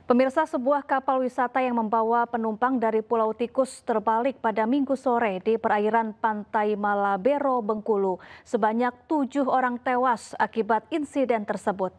Pemirsa, sebuah kapal wisata yang membawa penumpang dari Pulau Tikus terbalik pada Minggu sore di perairan Pantai Malabero, Bengkulu. Sebanyak 7 orang tewas akibat insiden tersebut.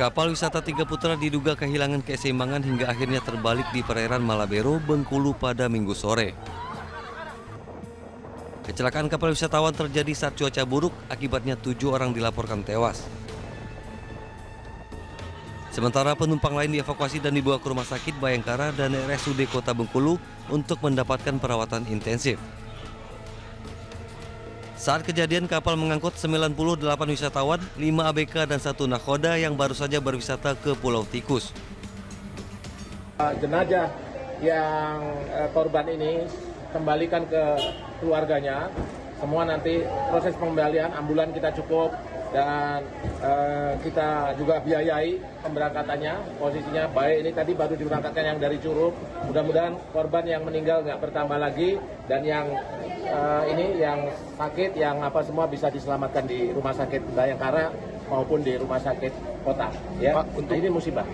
Kapal wisata Tiga Putra diduga kehilangan keseimbangan hingga akhirnya terbalik di perairan Malabero, Bengkulu pada Minggu sore. Kecelakaan kapal wisatawan terjadi saat cuaca buruk, akibatnya 7 orang dilaporkan tewas. Sementara penumpang lain dievakuasi dan dibawa ke Rumah Sakit Bayangkara dan RSUD Kota Bengkulu untuk mendapatkan perawatan intensif. Saat kejadian, kapal mengangkut 98 wisatawan, 5 ABK dan 1 nakhoda yang baru saja berwisata ke Pulau Tikus. Jenazah yang korban ini kembalikan ke keluarganya. Semua nanti proses pengembalian ambulan kita cukup dan kita juga biayai pemberangkatannya. Posisinya baik, ini tadi baru diberangkatkan yang dari Curug. Mudah-mudahan korban yang meninggal nggak bertambah lagi dan yang ini yang sakit yang semua bisa diselamatkan di Rumah Sakit Bayangkara maupun di Rumah Sakit Kota. Ya, Pak, untuk ini musibah.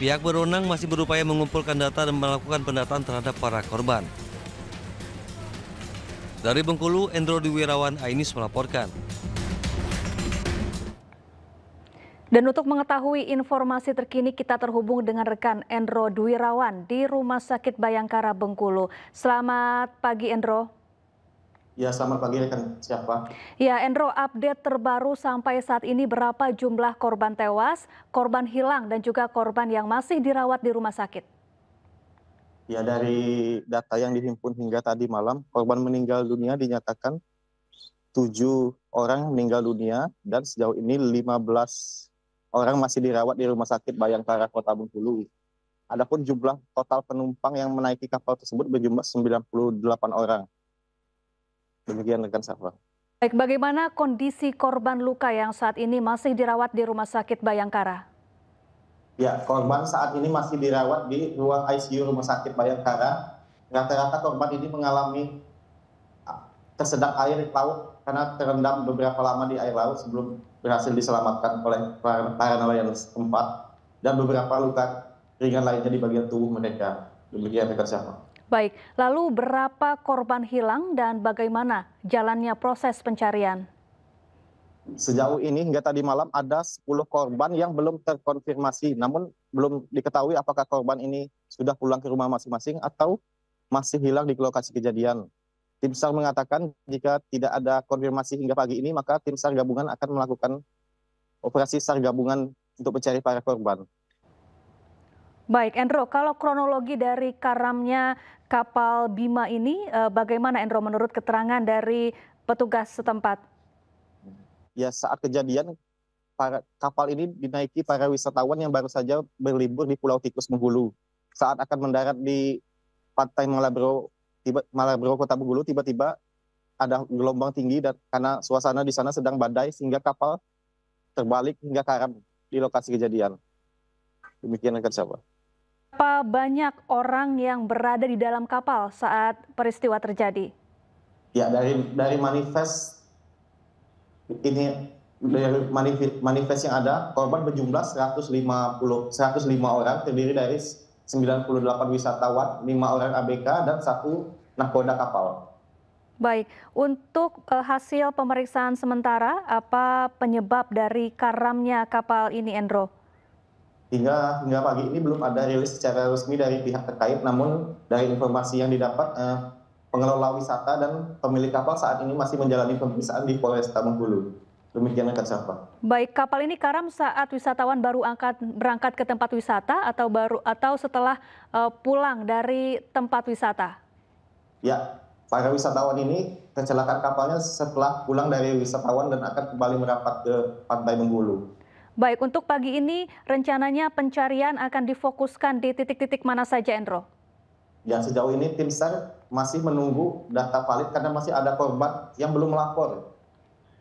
Pihak berwenang masih berupaya mengumpulkan data dan melakukan pendataan terhadap para korban. Dari Bengkulu, Endro Dwirawan Ainis melaporkan. Dan untuk mengetahui informasi terkini, kita terhubung dengan rekan Endro Dwirawan di Rumah Sakit Bayangkara, Bengkulu. Selamat pagi, Endro. Ya, selamat pagi rekan. Siapa? Ya, Endro, update terbaru sampai saat ini berapa jumlah korban tewas, korban hilang, dan juga korban yang masih dirawat di rumah sakit? Ya, dari data yang dihimpun hingga tadi malam, korban meninggal dunia dinyatakan 7 orang meninggal dunia dan sejauh ini 15 orang masih dirawat di Rumah Sakit Bayangkara Kota Bengkulu. Adapun jumlah total penumpang yang menaiki kapal tersebut berjumlah 98 orang. Demikian rekan Safa. Baik, bagaimana kondisi korban luka yang saat ini masih dirawat di Rumah Sakit Bayangkara? Ya, korban saat ini masih dirawat di ruang ICU Rumah Sakit Bayangkara. Rata-rata korban ini mengalami tersedak air laut karena terendam beberapa lama di air laut sebelum berhasil diselamatkan oleh para nelayan setempat, dan beberapa luka ringan lainnya di bagian tubuh mereka. Demikian rekan Safa. Baik, lalu berapa korban hilang dan bagaimana jalannya proses pencarian? Sejauh ini hingga tadi malam ada 10 korban yang belum terkonfirmasi, namun belum diketahui apakah korban ini sudah pulang ke rumah masing-masing atau masih hilang di lokasi kejadian. Tim SAR mengatakan jika tidak ada konfirmasi hingga pagi ini, maka tim SAR gabungan akan melakukan operasi SAR gabungan untuk mencari para korban. Baik, Endro, kalau kronologi dari karamnya kapal Bima ini, bagaimana Endro menurut keterangan dari petugas setempat? Ya, saat kejadian kapal ini dinaiki para wisatawan yang baru saja berlibur di Pulau Tikus, Bengkulu. Saat akan mendarat di Pantai Malabero, Kota Bengkulu, tiba-tiba ada gelombang tinggi dan karena suasana di sana sedang badai sehingga kapal terbalik hingga karam di lokasi kejadian. Demikian rekan Safa. Berapa banyak orang yang berada di dalam kapal saat peristiwa terjadi? Ya, dari manifest ini, dari manifest yang ada, korban berjumlah 105 orang, terdiri dari 98 wisatawan, 5 orang ABK dan 1 nahkoda kapal. Baik, untuk hasil pemeriksaan sementara, apa penyebab dari karamnya kapal ini, Endro? Hingga pagi ini belum ada rilis secara resmi dari pihak terkait, namun dari informasi yang didapat, pengelola wisata dan pemilik kapal saat ini masih menjalani pemeriksaan di Polresta Bengkulu. Demikian rekan Safa. Baik, kapal ini karam saat wisatawan baru berangkat ke tempat wisata atau setelah pulang dari tempat wisata? Ya, para wisatawan ini kecelakaan kapalnya setelah pulang dari wisatawan dan akan kembali merapat ke Pantai Bengkulu. Baik, untuk pagi ini rencananya pencarian akan difokuskan di titik-titik mana saja, Endro? Ya, sejauh ini tim SAR masih menunggu data valid karena masih ada korban yang belum melapor.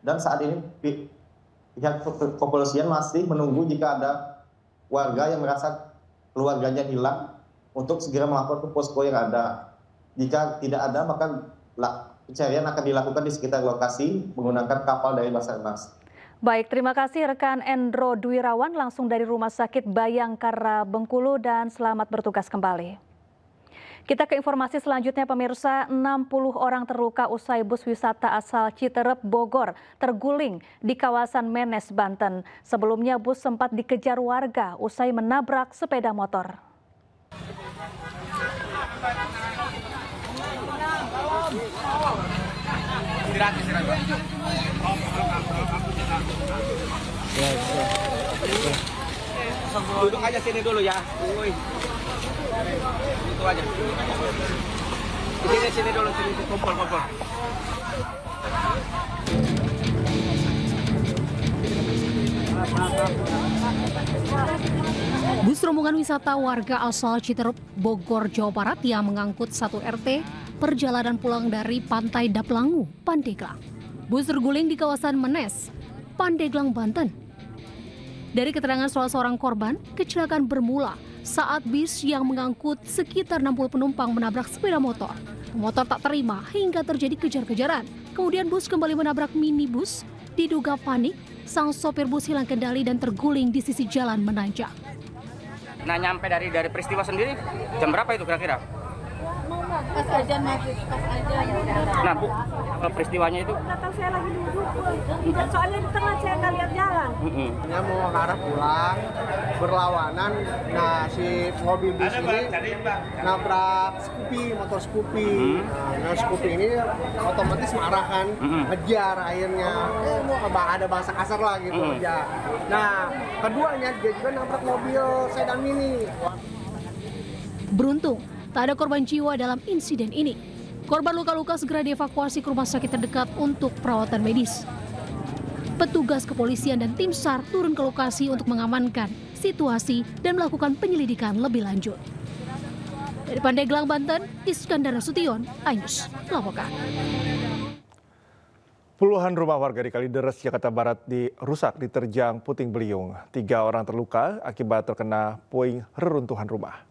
Dan saat ini pihak kepolisian masih menunggu jika ada warga yang merasa keluarganya hilang untuk segera melapor ke posko yang ada. Jika tidak ada, maka pencarian akan dilakukan di sekitar lokasi menggunakan kapal dari Basarnas. Baik, terima kasih rekan Endro Dwirawan langsung dari Rumah Sakit Bayangkara Bengkulu dan selamat bertugas kembali. Kita ke informasi selanjutnya pemirsa, 60 orang terluka usai bus wisata asal Citerep, Bogor terguling di kawasan Menes, Banten. Sebelumnya bus sempat dikejar warga usai menabrak sepeda motor. Duduk aja sini dulu ya. Itu aja. Sini dulu, sini kumpul. Bus rombongan wisata warga asal Citerep, Bogor, Jawa Barat yang mengangkut satu RT perjalanan pulang dari Pantai Daplangu, Pandeglang. Bus terguling di kawasan Menes, Pandeglang, Banten. Dari keterangan salah seorang korban, kecelakaan bermula saat bis yang mengangkut sekitar 60 penumpang menabrak sepeda motor. Motor tak terima hingga terjadi kejar-kejaran. Kemudian bus kembali menabrak minibus. Diduga panik, sang sopir bus hilang kendali dan terguling di sisi jalan menanjak. Nah, nyampe dari peristiwa sendiri jam berapa itu kira-kira? Pas aja maghrib, pas aja. Nah, Bu, peristiwanya itu? Nggak tahu, saya lagi duduk. Soalnya di tengah saya nggak lihat jalan. Dia mau arah pulang, berlawanan. Nah, si mobil bus ini nabrak motor Scoopy. Nah, Scoopy ini otomatis marah kan, ngejar akhirnya. Ada bahasa kasar lah gitu, ngejar. Nah, keduanya dia juga nabrak mobil sedan mini. Beruntung, tak ada korban jiwa dalam insiden ini. Korban luka-luka segera dievakuasi ke rumah sakit terdekat untuk perawatan medis. Petugas kepolisian dan tim SAR turun ke lokasi untuk mengamankan situasi dan melakukan penyelidikan lebih lanjut. Dari Pandeglang, Banten, Iskandar Nasution, iNews melaporkan. Puluhan rumah warga di Kalideres, Jakarta Barat rusak diterjang puting beliung. 3 orang terluka akibat terkena puing reruntuhan rumah.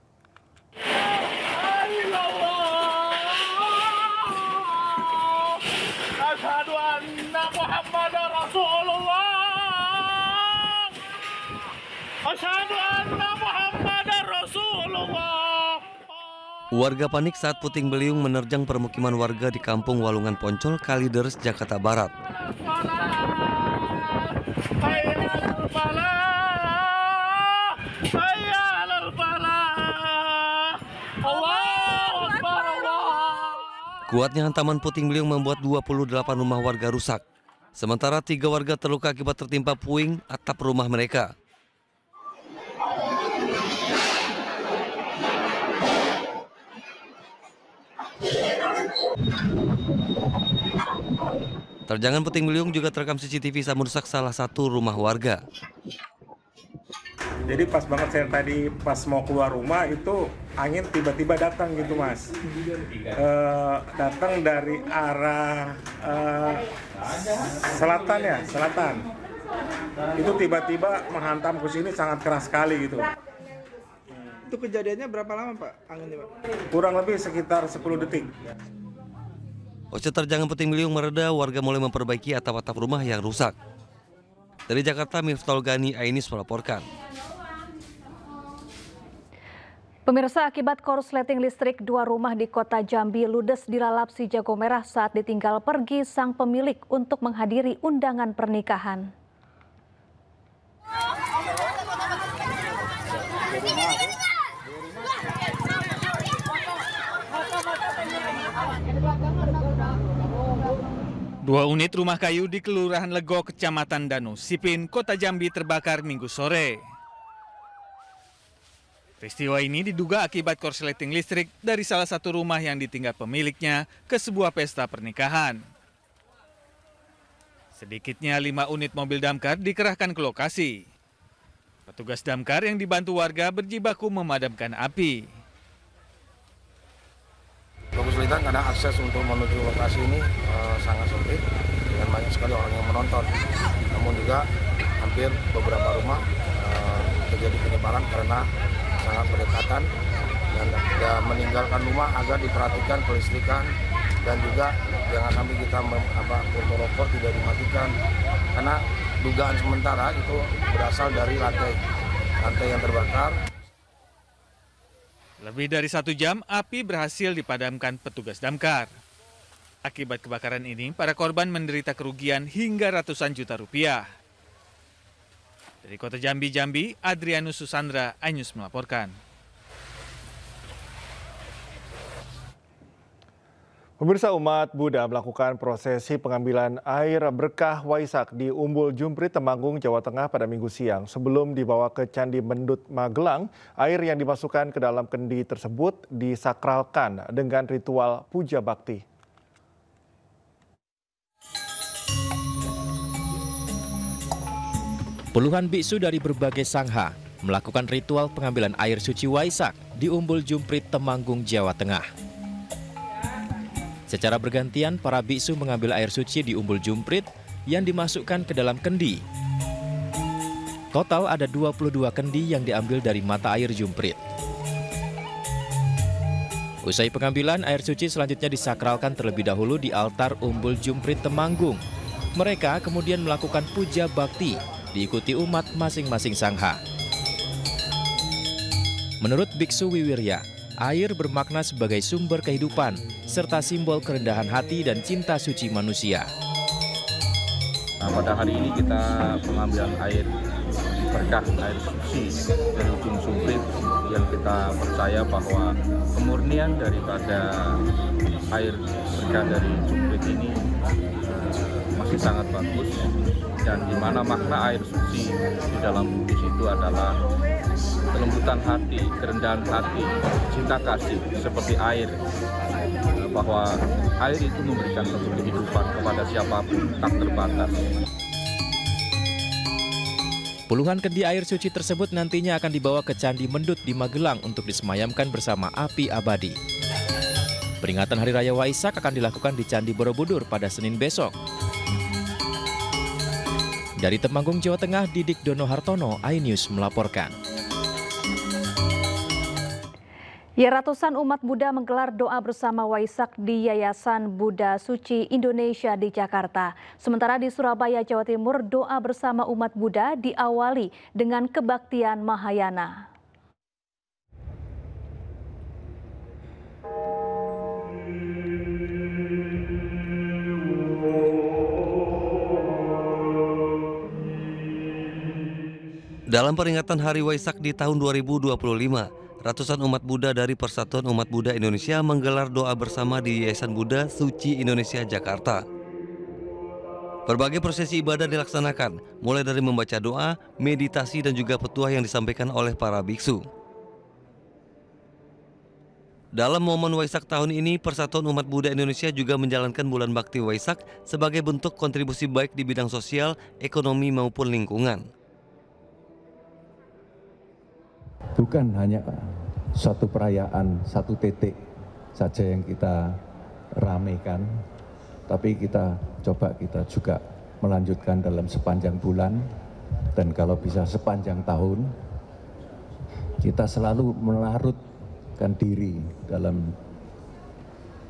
Warga panik saat puting beliung menerjang permukiman warga di Kampung Walungan Poncol, Kalideres, Jakarta Barat. Kuatnya hantaman puting beliung membuat 28 rumah warga rusak. Sementara 3 warga terluka akibat tertimpa puing atap rumah mereka. Terjangan puting beliung juga terekam CCTV saat merusak salah satu rumah warga. Jadi pas banget saya tadi pas mau keluar rumah itu angin tiba-tiba datang gitu Mas. Datang dari arah selatan ya, selatan. Itu tiba-tiba menghantam ke sini sangat keras sekali gitu. Itu kejadiannya berapa lama Pak anginnya Pak? Kurang lebih sekitar 10 detik. Usai terjangan puting beliung mereda, warga mulai memperbaiki atap-atap rumah yang rusak. Dari Jakarta, Miftahul Gani, iNews melaporkan. Pemirsa, akibat korsleting listrik, 2 rumah di kota Jambi ludes dilalap si jago merah saat ditinggal pergi sang pemilik untuk menghadiri undangan pernikahan. Dua unit rumah kayu di Kelurahan Lego, Kecamatan Danu, Sipin, Kota Jambi terbakar Minggu sore. Peristiwa ini diduga akibat korsleting listrik dari salah satu rumah yang ditinggal pemiliknya ke sebuah pesta pernikahan. Sedikitnya 5 unit mobil damkar dikerahkan ke lokasi. Petugas damkar yang dibantu warga berjibaku memadamkan api. Kesulitan karena akses untuk menuju lokasi ini sangat sempit dan banyak sekali orang yang menonton. Namun juga hampir beberapa rumah terjadi penyebaran karena sangat berdekatan dan meninggalkan rumah agar diperhatikan kelistrikan dan juga jangan sampai kita foto rokok tidak dimatikan karena dugaan sementara itu berasal dari lantai yang terbakar. Lebih dari 1 jam, api berhasil dipadamkan petugas damkar. Akibat kebakaran ini, para korban menderita kerugian hingga ratusan juta rupiah. Dari Kota Jambi, Adrianus Susandra, iNews melaporkan. Pemirsa, umat Buddha melakukan prosesi pengambilan air berkah Waisak di Umbul Jumprit, Temanggung, Jawa Tengah pada Minggu siang. Sebelum dibawa ke Candi Mendut Magelang, air yang dimasukkan ke dalam kendi tersebut disakralkan dengan ritual puja bakti. Puluhan biksu dari berbagai sangha melakukan ritual pengambilan air suci Waisak di Umbul Jumprit, Temanggung, Jawa Tengah. Secara bergantian, para biksu mengambil air suci di Umbul Jumprit yang dimasukkan ke dalam kendi. Total ada 22 kendi yang diambil dari mata air Jumprit. Usai pengambilan, air suci selanjutnya disakralkan terlebih dahulu di altar Umbul Jumprit Temanggung. Mereka kemudian melakukan puja bakti, diikuti umat masing-masing sangha. Menurut Biksu Wiwirya, air bermakna sebagai sumber kehidupan, serta simbol kerendahan hati dan cinta suci manusia. Nah, pada hari ini kita pengambilan air berkah, air suci dari Ujung Jumprit yang kita percaya bahwa kemurnian daripada air berkah dari Jumprit ini masih sangat bagus, dan di mana makna air suci di dalam Buddhis itu adalah kelembutan hati, kerendahan hati, cinta kasih seperti air, bahwa air itu memberikan satu kehidupan kepada siapapun tak terbatas. Puluhan kendi air suci tersebut nantinya akan dibawa ke Candi Mendut di Magelang untuk disemayamkan bersama api abadi. Peringatan Hari Raya Waisak akan dilakukan di Candi Borobudur pada Senin besok. Dari Temanggung, Jawa Tengah, Didik Dono Hartono, iNews melaporkan. Ya, ratusan umat Buddha menggelar doa bersama Waisak di Yayasan Buddha Suci Indonesia di Jakarta. Sementara di Surabaya, Jawa Timur, doa bersama umat Buddha diawali dengan kebaktian Mahayana. Dalam peringatan Hari Waisak di tahun 2025, ratusan umat Buddha dari Persatuan Umat Buddha Indonesia menggelar doa bersama di Yayasan Buddha Suci Indonesia Jakarta. Berbagai prosesi ibadah dilaksanakan, mulai dari membaca doa, meditasi, dan juga petuah yang disampaikan oleh para biksu. Dalam momen Waisak tahun ini, Persatuan Umat Buddha Indonesia juga menjalankan bulan Bakti Waisak sebagai bentuk kontribusi baik di bidang sosial, ekonomi, maupun lingkungan. Bukan hanya satu perayaan, satu titik saja yang kita ramaikan, tapi kita juga melanjutkan dalam sepanjang bulan, dan kalau bisa sepanjang tahun. Kita selalu melarutkan diri dalam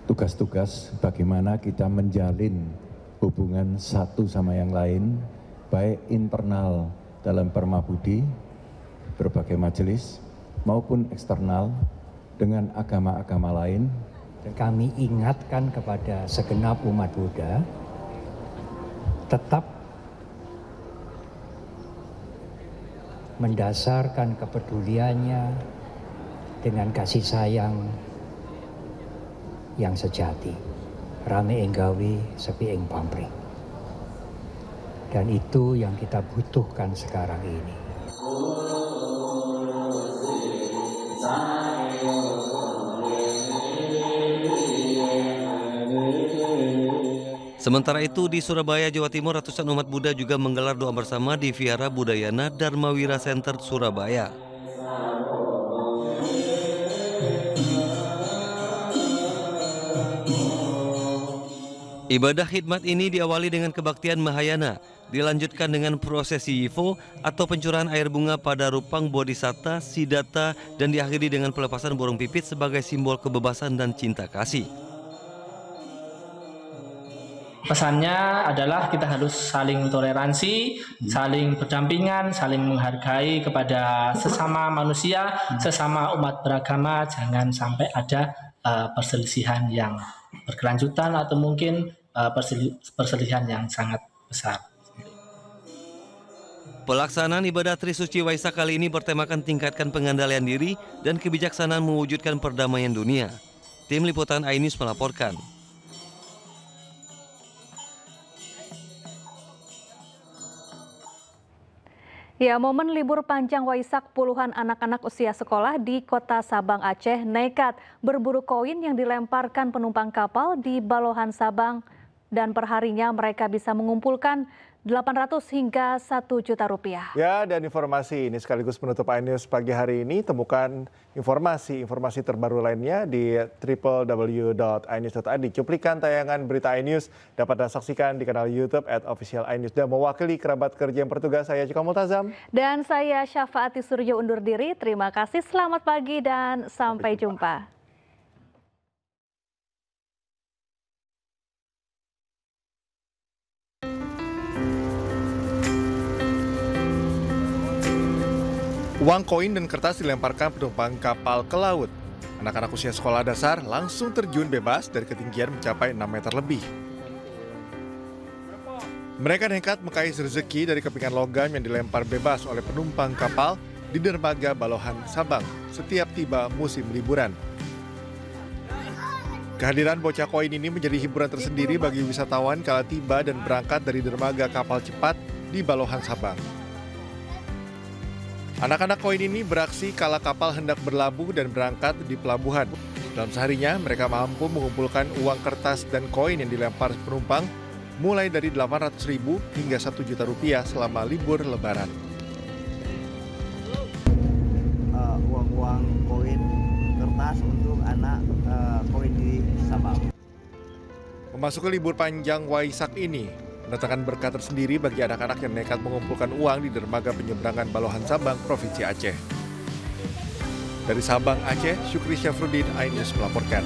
tugas-tugas bagaimana kita menjalin hubungan satu sama yang lain, baik internal dalam Permabudi, berbagai majelis, maupun eksternal dengan agama-agama lain. Dan kami ingatkan kepada segenap umat Buddha tetap mendasarkan kepeduliannya dengan kasih sayang yang sejati. Rame enggawi, sepi eng pamrih. Dan itu yang kita butuhkan sekarang ini. Sementara itu di Surabaya, Jawa Timur, ratusan umat Buddha juga menggelar doa bersama di Vihara Budayana Dharmawira Center Surabaya. Ibadah khidmat ini diawali dengan kebaktian Mahayana, dilanjutkan dengan prosesi Yivo atau pencurahan air bunga pada Rupang Bodhisatta, Siddhartha, dan diakhiri dengan pelepasan burung pipit sebagai simbol kebebasan dan cinta kasih. Pesannya adalah kita harus saling toleransi, saling berdampingan, saling menghargai kepada sesama manusia, sesama umat beragama. Jangan sampai ada perselisihan yang berkelanjutan atau mungkin perselisihan yang sangat besar. Pelaksanaan ibadah Trisuci Waisak kali ini bertemakan tingkatkan pengendalian diri dan kebijaksanaan mewujudkan perdamaian dunia. Tim Liputan iNews melaporkan. Ya, momen libur panjang Waisak, puluhan anak-anak usia sekolah di kota Sabang, Aceh nekat berburu koin yang dilemparkan penumpang kapal di Balohan Sabang. Dan perharinya mereka bisa mengumpulkan 800 hingga 1 juta rupiah. Ya, dan informasi ini sekaligus menutup iNews pagi hari ini. Temukan informasi terbaru lainnya di www.inews.id. Cuplikan tayangan berita iNews dapat Anda saksikan di kanal YouTube @official_iNews. Dan mewakili kerabat kerja yang bertugas, saya Cika Multazam. Dan saya Syafaati Suryo undur diri. Terima kasih, selamat pagi dan sampai jumpa. Uang koin dan kertas dilemparkan penumpang kapal ke laut. Anak-anak usia sekolah dasar langsung terjun bebas dari ketinggian mencapai 6 meter lebih. Mereka nekat mengais rezeki dari kepingan logam yang dilempar bebas oleh penumpang kapal di dermaga Balohan Sabang setiap tiba musim liburan. Kehadiran bocah koin ini menjadi hiburan tersendiri bagi wisatawan kala tiba dan berangkat dari dermaga kapal cepat di Balohan Sabang. Anak-anak koin ini beraksi kala kapal hendak berlabuh dan berangkat di pelabuhan. Dalam seharinya, mereka mampu mengumpulkan uang kertas dan koin yang dilempar penumpang mulai dari 800.000 hingga 1 juta rupiah selama libur Lebaran. Uang-uang koin kertas untuk anak koin di Sabang. Memasuki libur panjang Waisak ini, mendatangkan berkah tersendiri bagi anak-anak yang nekat mengumpulkan uang di dermaga penyeberangan Balohan Sabang, Provinsi Aceh. Dari Sabang, Aceh, Syukri Syafruddin, iNews melaporkan.